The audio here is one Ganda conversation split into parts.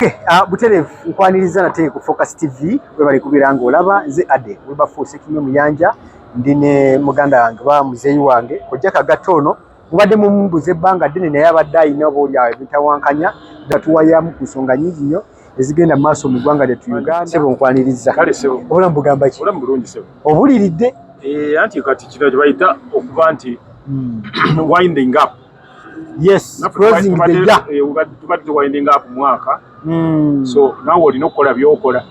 Okay, Butere nkwaniriza nate ku Focus TV we bali kubiranga olaba nze Ade weba force kimwe muyanja ndine muganda wange ba muzeyi wange kojaka gatono mubadde mu mbuze banga dine naye abaddayi nabo lya bitawankanya datuwaya mu kusonga nyingi nyo ezigenda maso mu gwanga lyetu Uganda sebo nkwaniriza kale sebo ola mbugamba ki ola mulungi sebo obuliridde anti kati kino bayita okuba nti winding up. Yes, closing the gap. Tubadde winding up mwaka. So nawe olina okukola by'okola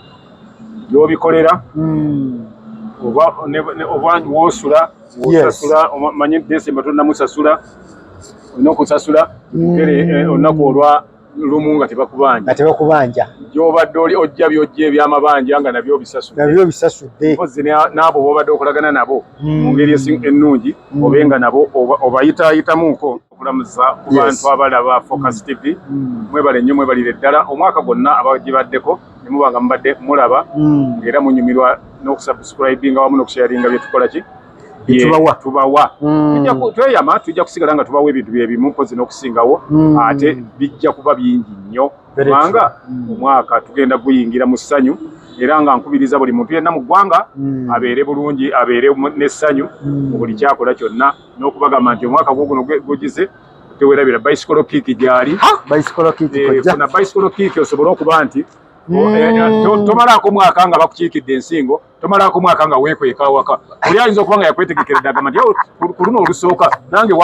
by'obikolera oba wosula osasula manyi December tonnamusasula olina okusasula olunaku olwa lumu nga tebakubanja gy'obadde oli ojja byojja ebyamabanja nga nabyo bisasudde mpozi n'abo bobadde okolagana nabo mu ngeri ennungi obenga nabo obayitaayitamuuko okulamuza ku bantu abalaba Focus TV mwebale nnyo mwebalire ddala omwaka gwonna abagibaddeko ne muba nga mubadde mulaba era munyumirwa n'okusubscribinga wamu n'okusharinga bye tukola ki tubawa tweyama tujja kusigala nga tubawa ebintu byebimu mpozi n'okusingawo ate bijja kuba bingi nnyo kubanga omwaka tugenda guyingira mu ssanyu era nga nkubiriza buli muntu yenna mu ggwanga abeere bulungi abeere n'essanyu mu buli kyakola kyonna n'okubagamba nti omwaka guno gugize tewerabira bicycle kick gyali funa bicycle kick osobole okuba nti tomalaako mwaka nga bakukiikidde ensingo tomalaako mwaka nga weekweka waka oli ayinza okuba nga yakwetegekeredde agamba nti ku luno olusooka nange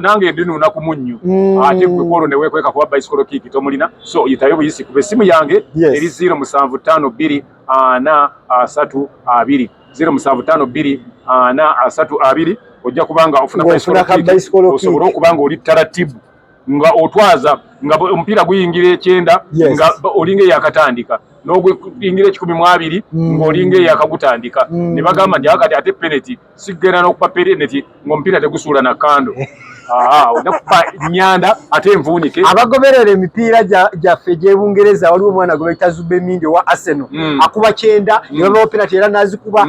nange ndinuuna ku munnyo ate kwekolo ne weekweka kuba bicycle kick tomulina so yitayo buyisi kuba essimu yange eri 0752 432 0752 432 ojja kubanga ofuna bicycle kick osobole okuba nga oli taratibu nga otwaza nga omupiira guyingira ekyenda nga olinga yakatandika n'oguyingira 12 nga olinga yakagutandika ne bagamba nti akati ate penalty sigenda n'okupa penalty ng'omupiira tegusuula na kando onakupa nyanda ate envuunike abagoberera emipiira gyaffe gy'Ebungereza waliwo omwana gwe bayita Zubeminde wa Arsenal akuba kyenda ne babawo penalty era n'azikuba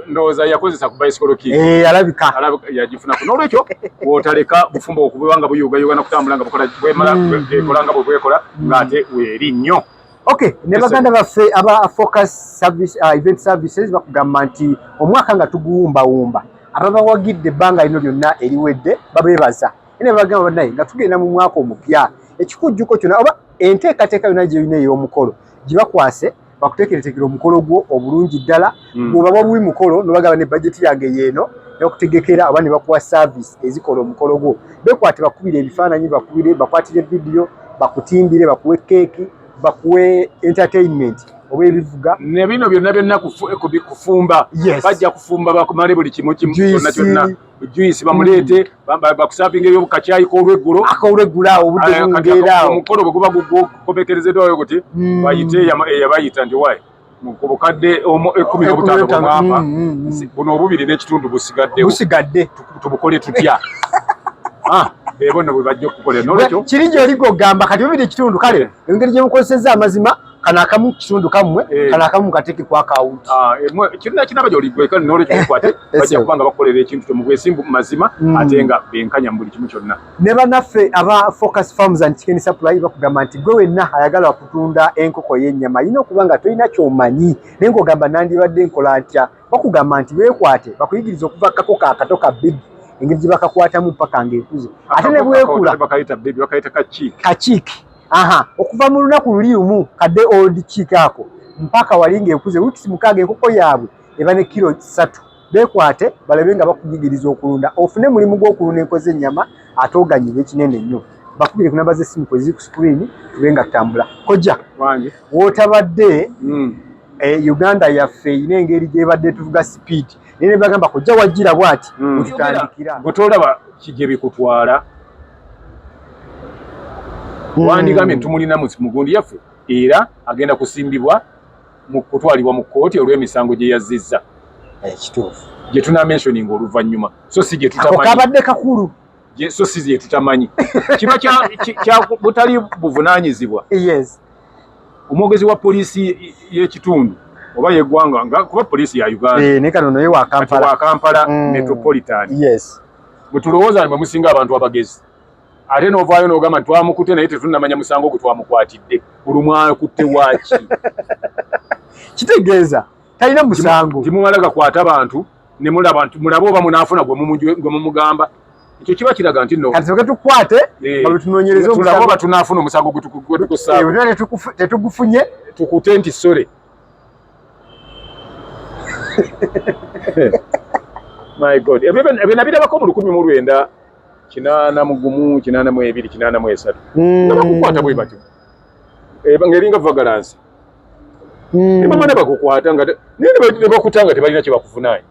ndowooza yakozesa ku bicycle kick alabika yagifuna n'olwekyo wootaleka bufumbo okubanga buyuga nakutambula nga bukola bwemala ekola nga bwekola ng'ate weeri nnyo. Okay, ne baganda baffe aba Focus Service Event Services bakugamba nti omwaka nga tuguwumbawumba ababawagidde ebbanga lino lyonna eriwedde babeebaza ne bagamba naye nga tugenda mu mwaka omupya ekikujjuko kyonna oba enteekateeka yonna gye yina ey'omukolo gibakwase bakuteekeretekera omukolo gwo obulungi ddala bw'oba wabuwi mukolo nobagaba ne bajeti yange yeeno n'okutegekera oba ne bakuwa service ezikola omukolo gwo bekwate bakubire ebifaananyi bakwatire vidiyo bakutimbire bakuwe keeki bakuwe entertainment oba ebivuga ne bino byonna kufumba bajja kufumba bakumale buli kimu kyonna juice bamuleete bakusapinga ebyobukacyayi k'olweggulo obudde bungeera omukolo bwe guba gukomekerezeddwayo guti bayite eyabayita nti wayi ku bukadde 15 bwamwaka buno obubiri n'ekitundu busigadde tubukole tutya bonna bwe bajja okukolera n'olwekyo kiri gy'oli gogamba kati obubiri ekitundu kale engeri gye mukozesezza amazima kana akamu kitundu kammwe kana akamu kateeke ku akawunti kirina kinaba gy'oligwe kale n'olwekyo mukwate bajja kuba nga bakolera ekintu tomugwesimbu mazima ate nga benkanya mu buli kimu kyonna. Ne bannaffe aba Focus Farms and Chicken Supply bakugamba nti gwe wenna ayagala kutunda enkoko y'ennyama alina okuba nga tolina ky'omanyi naye ng'ogamba nandibadde nkola ntya bakugamba nti beekwate bakuyigiriza okuva kakoko akato ka big engeri gye bakakwatamu paka ng'ekuze ate ne bwekula bakayita kakiiki okuva mu lunaku luli lumu kadde old chick ako mpaka wali ng'ekuze wiikisi 6 enkoko yaabwe eba ne kilo 3 beekwate balabe nga bakuyigiriza okulunda ofune mulimu gw'okulunda enkoko z'ennyama ate oganyirwe ekinene nnyo bakubire ku namba z'essimu kwe ziri ku screen tube nga tutambula kojja wootabadde Uganda yaffe erina engeri gy'ebadde tuvuga speed naye ne bagamba kojja wajjira bw'ati mututandikira bwe tolaba gye bikutwala wandigambye tumulina mu gundi yaffe era agenda kusimbibwa mu kutwalibwa mu kkooti olw'emisango gye yazzizza ekituufu gye tunamentioninga oluvannyuma so si gye tutamanyi kabadde kakulu so si gye tutamanyi kiba kya butali buvunaanyizibwa omwogezi wa poliisi y'ekitundu oba yeggwanga nga kuba poliisi ya Uganda ne kano naye wa Kampala Metropolitan bwe tulowooza mwe musinga abantu abagezi ate n'ovaayo n'ogamba twamukute naye tetunnamanya musango gwe twamukwatidde olumwa kutte waaki kitegeeza talina musango timumala gakwata abantu ne mulabe oba munaafuna gwe mumugamba ekyo kiba kiraga nti no kati soke tukwate balutunoonyereza omusango oba tunaafuna omusango gwe tukussaawo tetugufunye tukute nti sore my god ebyo nabirabako mu 1981 nga bakukwata bwe batyo ng'eringa vagalansi ebama ne bakukwata nga ne bakutanga tebalina kye bakufunayo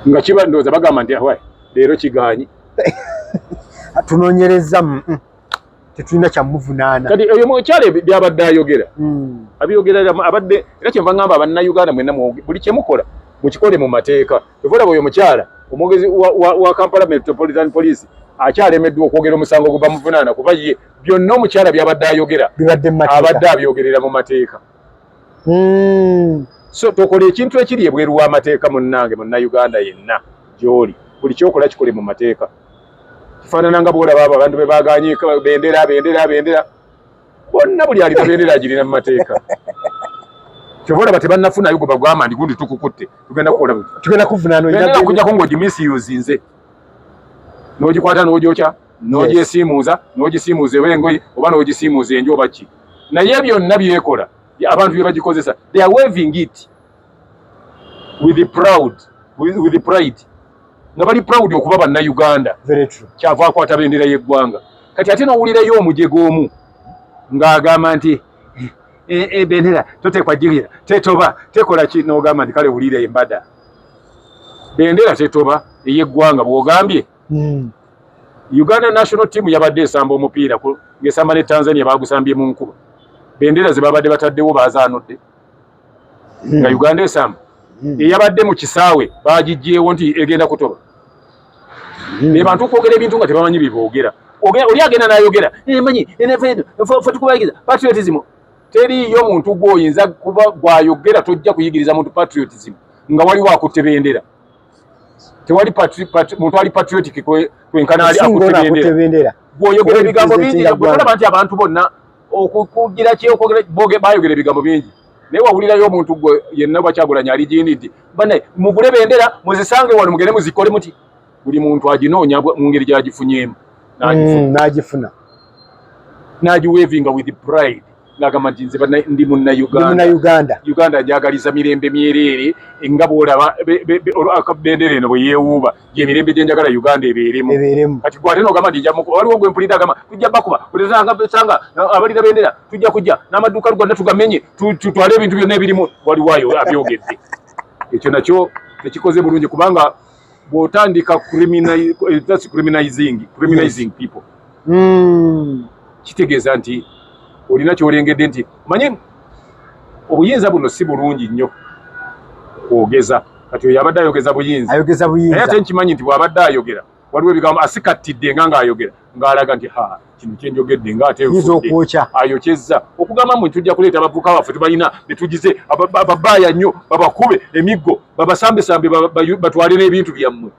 nga kiba ndowooza bagamba nti leero kiganyi tunoonyereza tetulina kyamuvunaana kati oyo mukyala byabadde ayogera abiyogera abadde era kyenva ngamba abannayuganda mwenna buli kyemukola mukikole mu mateeka evolaba oyo mukyala omwogezi wa Kampala Metropolitan Police akyalemeddwa okwogera omusango gwe bamuvunaana kuba ye byonna omukyala byabadde ayogera abadde abyogerera mu mateeka so tokola ekintu ekiri ebweru w'amateeka munnange munnayuganda yenna gy'oli buli kyokola kikole mu mateeka kifaanana nga bwolaba abo abantu be baganye bendera bonna buli alina bendera agirina mu mateeka kyobolaba tebannafunayo gwe bagwama ndi gundi tukukutte tugenda kuvunaana okujjako ng'ogimisiuzinze n'ogikwata n'ogyokya n'ogyesiimuuza n'ogisiimuuza engoye oba n'ogisiimuuza enju oba ki naye byonna byekola abantu bye bagikozesa they are waving it with pride nga bali proud okuba bannayuganda kyava akwata bendera y'eggwanga kati ate n'owulirayo omujego omu ng'agamba nti bendera totekwa jirira tetoba tekola ki n'ogamba nti kale wulire embada bendera tetoba ey'eggwanga bw'ogambye Uganda national team yabadde esamba omupiira ng'esamba ne Tanzania bagusambye mu nkuba bendera ze babadde bataddewo bazaanodde nga Uganda esamba eyabadde mu kisaawe bagiggyewo nti egenda kutoba ne bantu okwogera ebintu nga tebamanyi biboogera oli agenda n'ayogera manyi fe tukubayigiza patriotism teriyo muntu gw'oyinza kuba gw'ayogera tojja kuyigiriza muntu patriotism nga waliwo akutte bendera tewali muntu ali patriotic kwenkana ali akutte bendera gw'oyogera ebigambo bingi bwetulaba nti abantu bonna okugira ki bayogera ebigambo bingi naye wawulirayo omuntu gwe yenna Bakyagulanya ali jinidi banaye mugule bendera muzisange wano mugende muzikole muti buli muntu aginoonya mu ngeri gy'agifunyemu n'agiwevinga with pride ngagamba nti nze ndi munnayuganda Uganda njagaliza mirembe myereere nga bwolaba bendera eno bwe yeewuuba gyemirembe gye njagala Uganda ebeeremu kati gwate n'ogamba nti waliwo gwe mpulira agamba tujja bakuba sanga abalira bendera tujja kujja n'amaduuka gonna tugamenye tutwale ebintu byonna ebirimu waliwayo abyogedde ekyo nakyo tekikoze bulungi kubanga bw'otandika criminalizing people kitegeeza nti olina kyolengedde nti manyi obuyinza buno si bulungi nnyo kwogeza kati oyo abadde ayogeza buyinza naye ate nkimanyi nti bw'abadde ayogera waliwo ebigambo asikattidde ng'ayogera ng'alaga nti kino kyenjogedde ng'ate ayokyezza okugamba mwe tujja kuleeta abavubuka baffe tubalina ne tugize ababaaya nnyo babakube emiggo babasambesambe batwale n'ebintu byammwe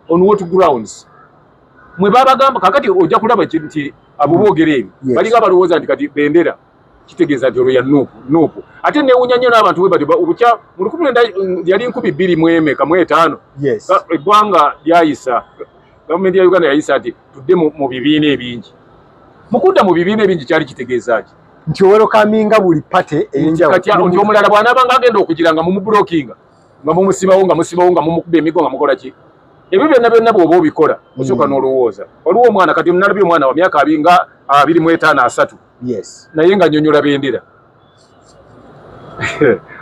on what grounds mwe babagamba kakati ojja kulaba nti abo boogera ebyo balinga balowooza nti kati bendera kitegeeza nti olwo ya nuupu ate neewunya nnyo n'abantu bwe bati obukya mu 2025 eggwanga lyayisa gavumenti ya Uganda yayisa nti tudde mu bibiina ebingi mukudda mu bibiina ebingi kyali kitegeeza ki nti owerokaminga buli pate kati nti omulala bw'anaaba nga agenda okugira nga mumubulokinga nga mumusibawo nga mumukuba emigo nga mukola ki ebyo byonna bw'oba obikola osooka n'olowooza waliwo omwana kati nalabye omwana wa myaka 25-3 naye nga nnyonnyola bendera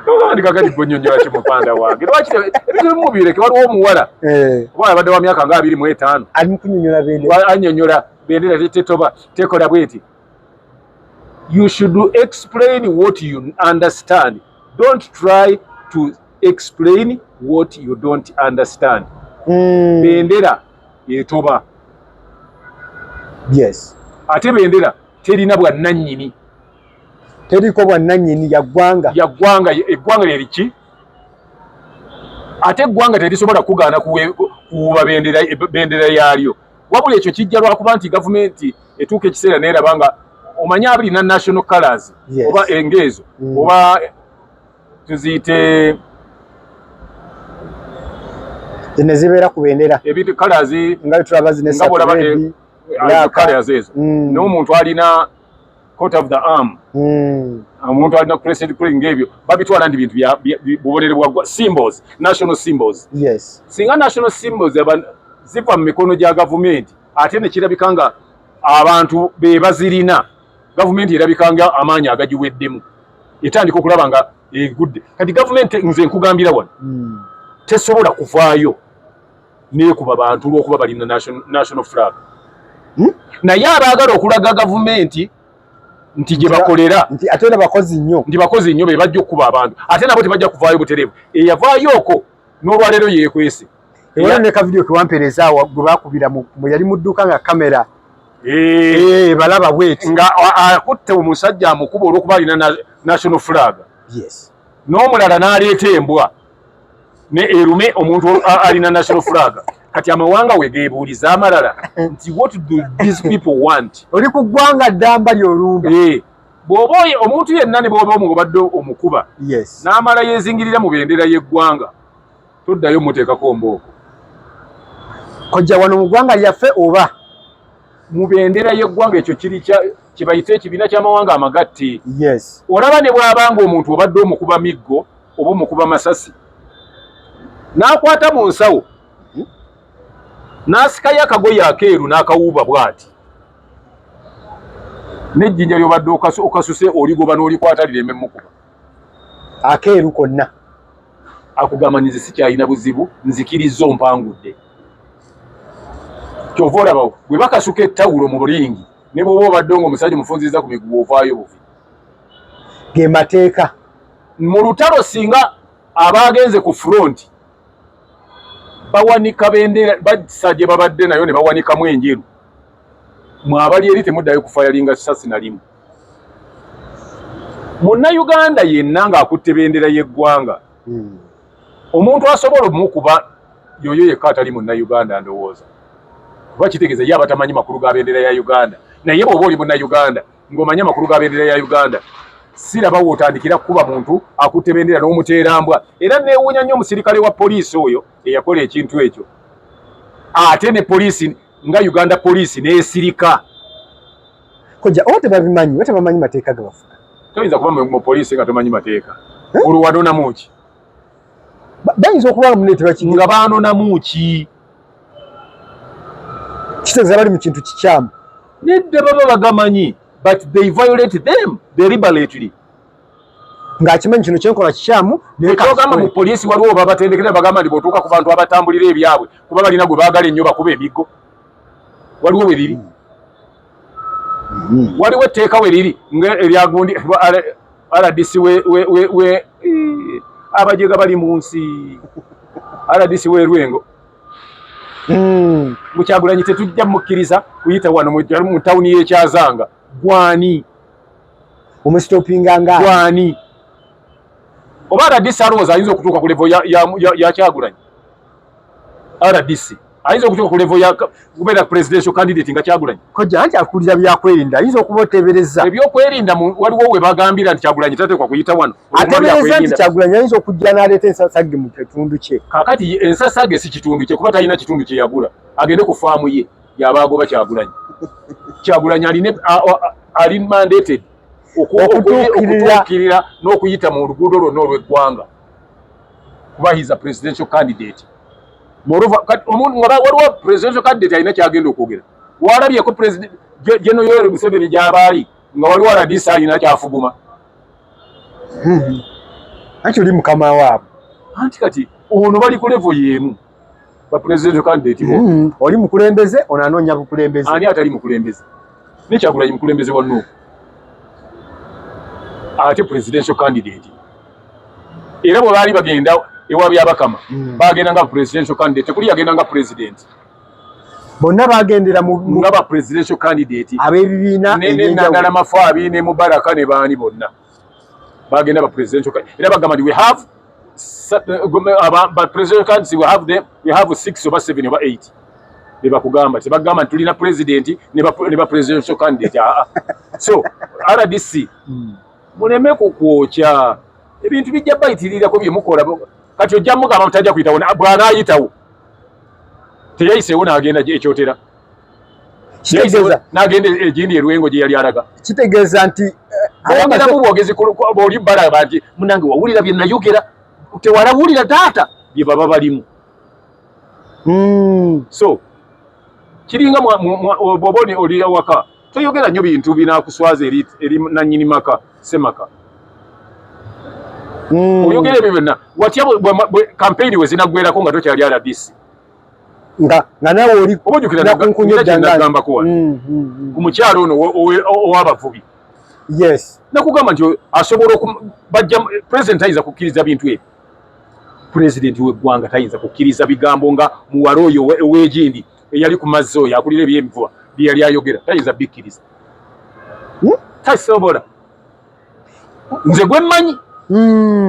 ogandi kakati gonyonnyola ki mupanda wange lwaki ebintu mubireke waliwo omuwala omwana abadde wa myaka nga 25 annyonnyola bendera tetoba tekola bweti you should explain what you understand don't try to explain what you don't understand bendera yetoba ate bendera terina bwannannyini teriko bwannannyini eggwanga lyeriki ate eggwanga terisobola kugaana kuwuuba bendera yaalyo wabula ekyo kijja lwakuba nti gavumenti etuuka ekiseera neeraba nga omanya abirina national colors oba engeezo oba tuziyite zino zibeera ku bendera ebintu colors nga tulaba zine colors ezo n'omuntu alina coat of the arm omuntu alina crescent crane ng'ebyo babitwala ndi bintu bubonere bwa symbols, national symbols. Singa national symbols ziva mu mikono gya gavumenti ate ne kirabika nga abantu be bazirina gavumenti erabika nga amaanyi agagiweddemu etandika okulaba nga egudde. Kati gavumenti nze nkugambira wano tesobola kuvaayo neekuba bantu olw'okuba balina national flag. Naye abaagala okulaga gavumenti nti gye bakolera nti ate bakozi nnyo be bajja okukuba abantu ate nabo tebajja kuvaayo butereevu. Eyavaayoko n'olwaleero yeekwese. Era ne ka video kiwampereza gwe baakubira yali mu dduuka nga kamera balaba bweti nga akutte omusajja amukuba olw'okuba alina national flag. N'omulala n'aleeta embwa ne erume omuntu alina national flag. Kati amawanga we geebuuliza amalala nti what do these people want? Oli ku ggwanga ddamba ly'olumba. Bw'oba omuntu yenna ne bw'oba omugobadde omukuba n'amala yeezingirira mu bendera y'eggwanga toddayo muteekako mbooko. Kojja wano mu ggwanga lyaffe oba mu bendera y'eggwanga ekyo kiri kye bayita ekibiina ky'amawanga amagatte. Olaba ne bw'abanga omuntu obadde omukuba miggo oba omukuba masasi n'akwata mu nsawo n'asikayo akagoye akeeru n'akawuuba bw'ati n'ejjinja ly'obadde okasuse oligoba n'olikwata lireme mukuba akeeru konna akugamba nze sikyalina buzibu nzikirizza ompangudde. Kyova olaba bwe bakasuka ettawulo mu bulingi ne bw'oba obadde ng'omusajja mufunzizza ku miguwa ovaayo buvi. Ge mateeka. Mu lutalo singa abaagenze ku front bawanika bendera basajja babadde nayo ne bawanikamu enjeru mwabali eri temuddayo kufayalinga kisasi na limu. Munnayuganda yenna ng'akutte bendera y'eggwanga omuntu asobola omukuba yoyo yekka atali munnayuganda ndowooza kuba kitegeeza ye abatamanyi makulu ga bendera ya Uganda. Naye bw'oba oli munnayuganda ng'omanyi amakulu ga bendera ya Uganda siraba wootandikira kuba muntu akutte bendera n'omuteerambwa. Era neewuunya nnyo omusirikale wa poliisi oyo eyakola ekintu ekyo ate ne poliisi nga Uganda poliisi n'esirika. Kojja oba tebamanyi mateeka gabafuga. Toyinza kuba mu poliisi nga tomanyi mateeka olwo wanonamu ki? Bayinza okuba nga baanonamu ki? Kitegeeza bali mu kintu kikyamu. Nedda baba bagamanyi but they violate them deliberately. Ng'akimanyi kino kyenkola kikyamu nekagamba mu poliisi waliwo babatendekera bagamba nti bw'otuuka ku bantu abatambulira ebyabwe kuba balina gwe baagala ennyo bakuba emiggo. Waliwo we liri waliwo etteeka we liri eryagundi RDC we abajega bali mu nsi RDC we Lwengo Mukyagulanyi tetujja mukkiriza kuyita wano mu tawuni y'ekyazanga gwani omusitopinga nga gwani oba RDC alowooza ayinza okutuuka ku level ya Kyagulanyi. RDC ayinza okutuuka ku level ya kubeera presidential candidate nga Kyagulanyi. Kojja anti akulira byakwerinda ayinza okuba oteebereza ebyokwerinda waliwo we bagambira nti Kyagulanyi tateekwa kuyita wano ateebereza nti Kyagulanyi ayinza okujja n'aleeta ensasage mu kitundu kye. Kakati ensasage si kitundu kye kuba talina kitundu kye yagula agende ku faamu ye y'abaagoba Kyagulanyi. Kyagulanyi ali mandated okutuukirira n'okuyita mu luguudo lwonna olw'eggwanga kuba he is a presidential candidate. Waliwo presidential candidate alina kyagenda okwogera. Walabyeko president General Yoweri Museveni gy'abaali nga waliwo RDC alina kyafuguma. Anti oli mukama waabwe. Anti kati ono bali ku level y'emu ba presidential candidate bo. Oli mukulembeze ono anoonya bukulembeze. Ani atali mukulembeze? Ne Kyagulanyi mukulembeze wa Nuupu. Ate presidential candidate. Era bwe baali bagenda ewa byabakama bagenda nga presidential candidate kuli yagenda nga president. Bonna bagendera nga ba presidential candidate ab'ebibiina n'enangala Mafaabi ne Mubaraka ne baani bonna bagenda ba presidential era bagamba nti we have but presidential candidates we have 6 or 7 or 8 bebakugamba tebagamba tulina president ne ba presidential candidate so RDC muleme kukwokya ebintu bijja bayitirira ko byemukola kati ojja mugamba mutajja kuyitawo bwana ayitawo teyayiseewo n'agenda ekyotera n'agenda egindi erwengo gye yali alaga kitegeeza nti bongeramu bwogezi bw'oli balaba nti munange wawulira bye nayogera tewalawulira taata bye baba balimu so kiringa bw'oba oli awaka toyogera nnyo bintu binaakuswaza eri nannyini maka semaka oyogera ebyo byonna watya kampeyini we zinaggwerako nga tokyali RDC nga nawe oli obajukiranagambako wano ku mukyalo ono ow'abavubi yes nakugamba nti asobola bajja president tayinza kukkiriza bintu ebyo president w'eggwanga tayinza kukkiriza bigambo nga muwala oyo ow'egindi eyali ku mazzi oyo akulira eby'emivuba bye yali ayogera tayinza bikkiriza tasobola nze gwe mmanyi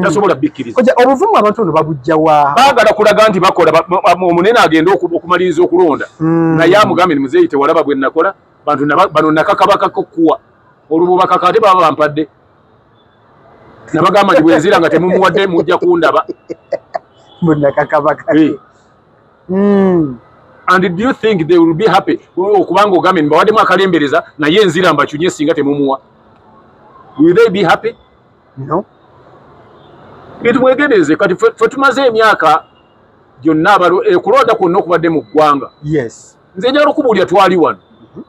tasobola bikkiriza obuvumu abantu ono babujjawa baagala kulaga nti bakola omunene agenda okumaliriza okulonda naye amugambe ni muzeeyi tewalaba bwe nakola bantu bano nakakabakakokuwa olwo bakaka ate baba bampadde nabagamba nti bwenzira nga temumuwadde mujja kundaba and do you think they will be happy okubanga ogambe mbawaddemu akalembereza naye enzira mbakyunye singa temumuwa will they be happy no tumwegendereze kati ffe tumaze emyaka gyonna kulonda kwonna okubadde mu ggwanga yes nze njagala okubuulira twali wano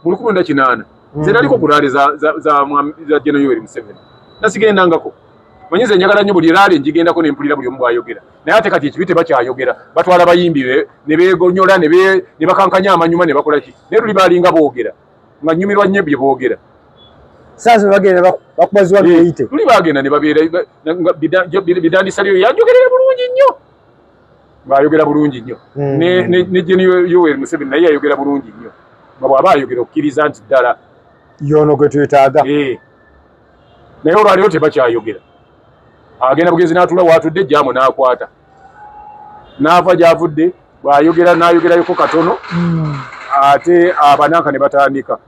mu 1908 nze naliko ku laale za General Yoweri Museveni nasigendangako manyi nze njagala nnyo buli laale njigendako ne mpulira buli omu bw'ayogera naye ate kati ekibi tebakyayogera batwala bayimbi ne beegonyola ne bakankanya amanyuma ne bakola ki naye tuli baalinga boogera nga nnyumirwa nnyo bye boogera sasa bagenda bakubaziwa biyite tuli bagenda ne babeera bidandisa lyo yanjogerera bulungi nnyo ng'ayogera bulungi nnyo ne General Yoweri Museveni naye yayogera bulungi nnyo nga bw'aba ayogera okkiriza nti ddala yono gwe twetaaga naye olwaliro tebakyayogera agenda bugenzi n'atula waatudde jjaamu n'akwata n'ava gy'avudde bw'ayogera n'ayogerayoko katono ate abananka ne batandika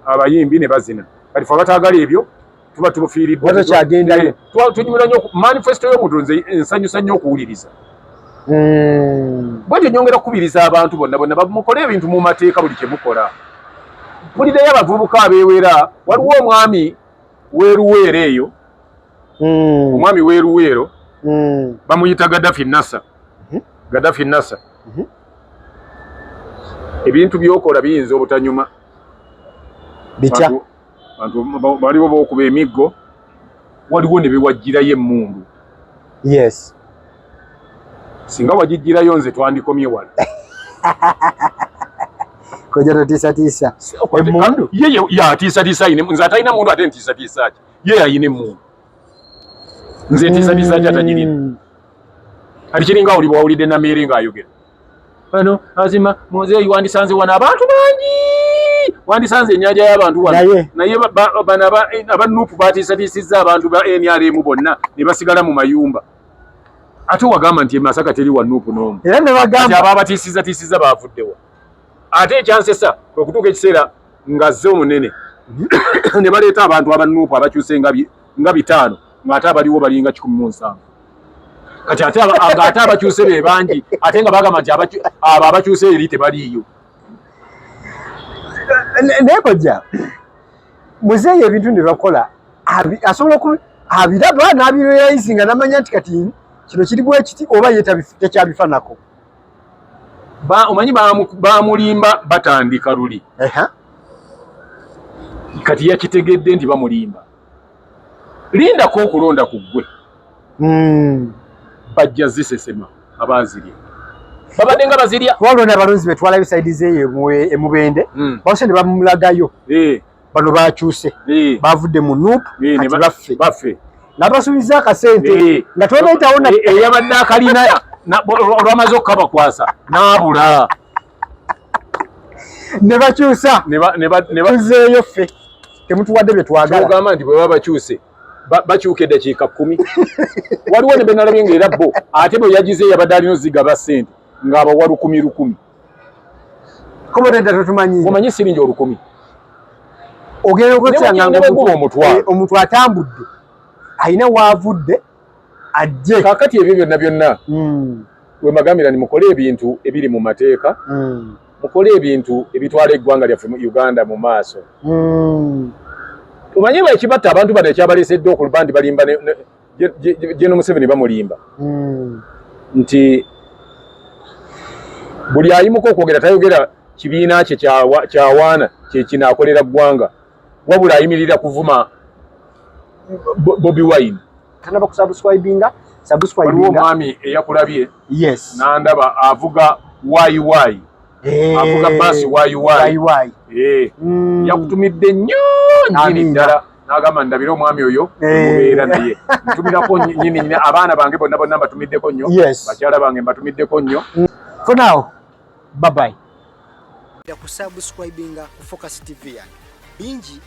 abayimbi ne bazina kati fe abataagala ebyo tuba tubufiiriddwa batakyagendayo tunyumira nnyo manifesito y'omuntu nze ensanyusa nnyo okuwuliriza bwetyo nyongera kukubiriza abantu bonna mukole ebintu mu mateeka buli kye mukola mpulirayo abavubuka abeewera waliwo omwami w'eruweero eyo omwami w'eruweero bamuyita Gaddafi Nassa ebintu byokola biyinza obutanyuma bitya bantu baliwo b'okuba emiggo waliwo ne bewajjirayo emmundu yes singa wagijjirayo nze twandikomye wala koja totiisatiisa emmundu ye atiisatiisa ayine nze atalina mundu ate ntiisatiisa ki ye ayina emmundu nze ntiisatiisa ki atagirina kati kiringa oli bwawulidde nameere ng'ayogera bano azima muzeeyi wandisanze wano abantu bangi wandisanze ennyanja y'abantu wano naye bano aba nuupu batiisatiisizza abantu ba NRM bonna ne basigala mu mayumba ate wagamba nti Masaka teri wa nuupu n'omu era ne bagamba aba batiisizza baavuddewa ate ekyansesa kwe kutuuka ekiseera ng'azze omunene ne baleeta abantu abanuupu abakyuse nga 5 ng'ate abaliwo balinga 17 kati ate abakyuse be bangi ate nga bagamba nti abo abakyuse eri tebaliiyo naye kojja muzeeyi ebintu ne bakola asobola abiraba n'abireyayizinga n'amanya nti kati kino kiri bwe kiti oba ye tekyabifanako omanyi bamulimba batandika luli kati yakitegedde nti bamulimba lindako okulonda ku ggwe bajja zisesema abaazirya babadde nga bazirya walonda abalonzi betwala bisaidi zeeyo emubende bawose ne bamulagayo bano bakyuse bavudde mu nuupu kati baffe n'abasuubiza akasente nga tonaitawo eyabadde akalina olwamaze okukabakwasa n'abula ne bakyusa tuzeeyo ffe temutuwadde bye twagala ogamba nti bwe baba bakyuse bakyuka eddakiika 10 waliwo ne benalabye ng'era bo ate bwe yagize yabadde alina ozigaba ssente ng'abawa 10,000 Kobo tenda tutumanyi. Omanyi siringi olukumi. Ogenda okutsanga omuntu atambudde. Ayina waavudde ajje. Kakati ebyo byonna. We magambira ni mukole ebintu ebiri mu mateeka. Mukole ebintu ebitwala eggwanga lyaffe mu Uganda mu maaso. Omanyi bwe kibatta abantu bano ekyabaleesedde okuluba nti balimba General Museveni bamulimba. Nti buli ayimuka okwogera tayogera kibiina kye kyawaana kye kinaakolera ggwanga. Wabula ayimirira kuvuma Bobi Wine. Tanaba kusubscribinga. Waliwo omwami eyakulabye. Yes. N'andaba avuga YY. Avuga basi YY. Yakutumidde nnyo njiri ddala. N'agamba ndabira omwami oyo mubeera naye. Ntumirako nyini abaana bange bonna mbatumiddeko nnyo. Bakyala bange mbatumiddeko nnyo. For now, bye-bye. Kusubscribinga ku Focus TV yange. Bingi